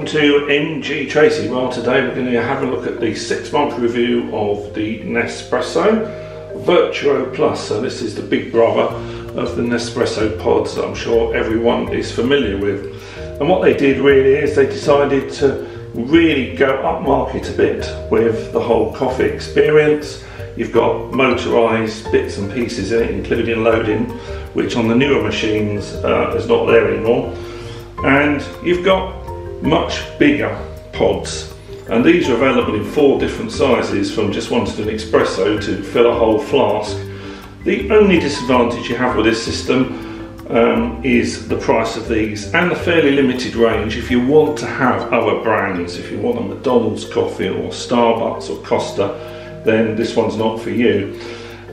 to MGTracey. Well, today we're going to have a look at the 6-month review of the Nespresso Vertuo Plus. So this is the big brother of the Nespresso pods that I'm sure everyone is familiar with. And what they did really is they decided to really go upmarket a bit with the whole coffee experience. You've got motorised bits and pieces in it, including loading, which on the newer machines is not there anymore. And you've got much bigger pods, and these are available in 4 different sizes, from just wanting an espresso to fill a whole flask. The only disadvantage you have with this system is the price of these and the fairly limited range. If you want to have other brands, if you want a McDonald's coffee or Starbucks or Costa, then this one's not for you.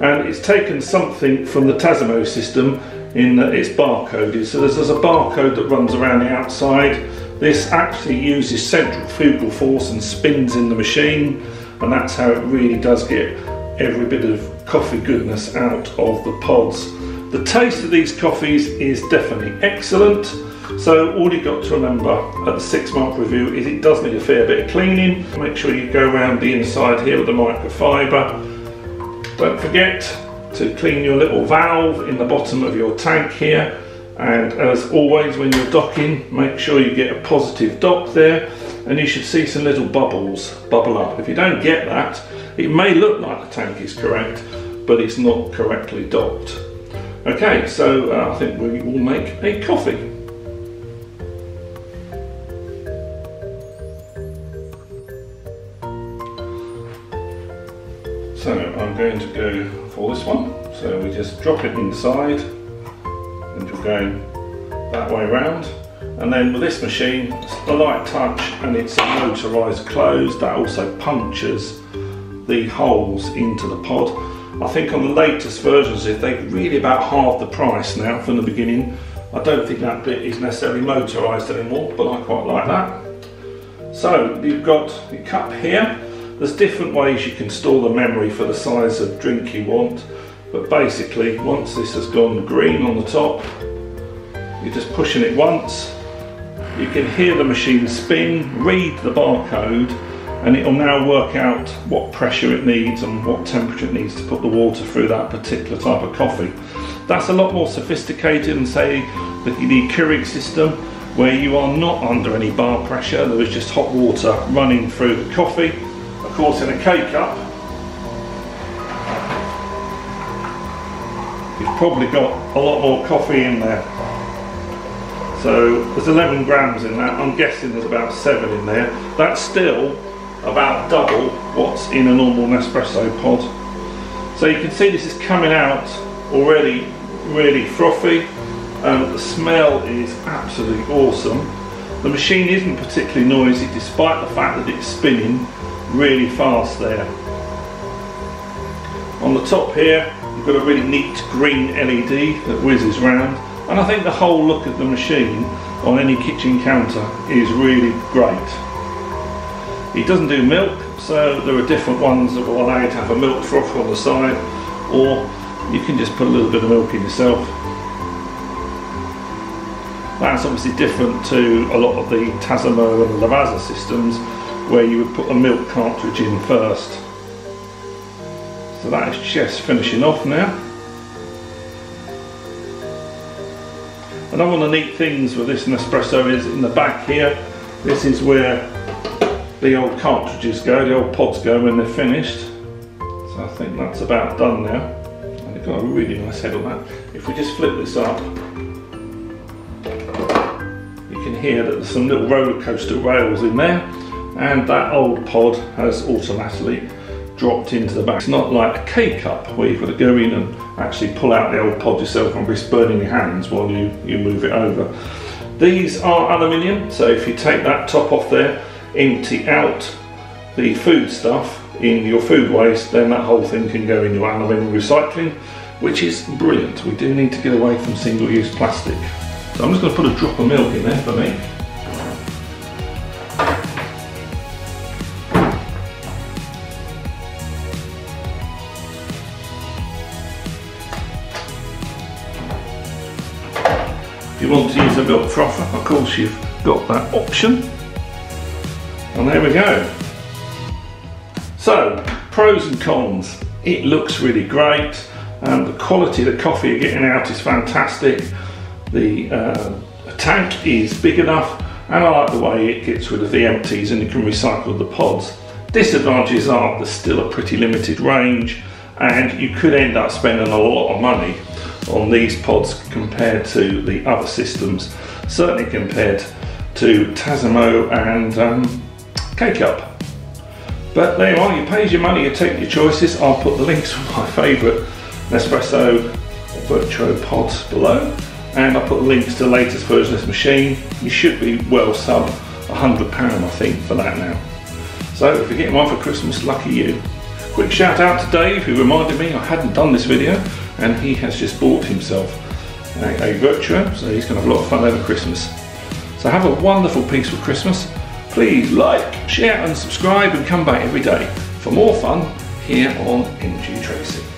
And it's taken something from the Tasmo system in that it's barcoded. So there's a barcode that runs around the outside. This actually uses centrifugal force and spins in the machine, and that's how it really does get every bit of coffee goodness out of the pods. The taste of these coffees is definitely excellent. So all you've got to remember at the 6-month review is it does need a fair bit of cleaning. Make sure you go around the inside here with the microfiber. Don't forget to clean your little valve in the bottom of your tank here, and as always when you're docking, make sure you get a positive dock there, and you should see some little bubbles bubble up. If you don't get that, it may look like the tank is correct, but it's not correctly docked. Okay, so I think we will make a coffee. So I'm going to go for this one. So we just drop it inside, and you're going that way round. And then with this machine, it's a light touch, and it's a motorised close that also punctures the holes into the pod. I think on the latest versions, if they're really about half the price now from the beginning. I don't think that bit is necessarily motorised anymore, but I quite like that. So you've got your cup here. There's different ways you can store the memory for the size of drink you want, but basically once this has gone green on the top, you're just pushing it once. You can hear the machine spin, read the barcode, and it will now work out what pressure it needs and what temperature it needs to put the water through that particular type of coffee. That's a lot more sophisticated than say the Keurig system, where you are not under any bar pressure. There is just hot water running through the coffee. Of course, in a K-cup, you've probably got a lot more coffee in there. So there's 11 grams in that. I'm guessing there's about 7 in there. That's still about double what's in a normal Nespresso pod. So you can see this is coming out already really frothy. The smell is absolutely awesome. The machine isn't particularly noisy despite the fact that it's spinning really fast there. On the top here, you've got a really neat green LED that whizzes round, and I think the whole look of the machine on any kitchen counter is really great. It doesn't do milk, so there are different ones that will allow you to have a milk froth on the side, or you can just put a little bit of milk in yourself. That's obviously different to a lot of the Tasmo and Lavazza systems, where you would put a milk cartridge in first. So that is just finishing off now. And one of the neat things with this Nespresso is in the back here, this is where the old cartridges go, the old pods go when they're finished. So I think that's about done now. And it's got a really nice head on that. If we just flip this up, you can hear that there's some little roller coaster rails in there, and that old pod has automatically dropped into the back. It's not like a K-cup where you've got to go in and actually pull out the old pod yourself and risk burning your hands while you move it over. These are aluminium, so if you take that top off there, empty out the food stuff in your food waste, then that whole thing can go in your aluminium recycling, which is brilliant. We do need to get away from single-use plastic. So I'm just going to put a drop of milk in there for me. If you want to use a milk frother, of course you've got that option. Well, there we go. So, pros and cons. It looks really great. The quality of the coffee you're getting out is fantastic. The tank is big enough, and I like the way it gets rid of the empties and you can recycle the pods. Disadvantages are there's still a pretty limited range, and you could end up spending a lot of money on these pods compared to the other systems, certainly compared to Tassimo and K-Cup. But there you are, you pay your money, you take your choices. I'll put the links for my favourite Nespresso Vertuo pods below, and I'll put links to the latest version of this machine. You should be well sub £100 I think for that now. So if you're getting one for Christmas, lucky you. Quick shout out to Dave, who reminded me I hadn't done this video, and he has just bought himself a Vertuo, so he's going to have a lot of fun over Christmas. So have a wonderful, peaceful Christmas. Please like, share and subscribe, and come back every day for more fun here on MGTracey.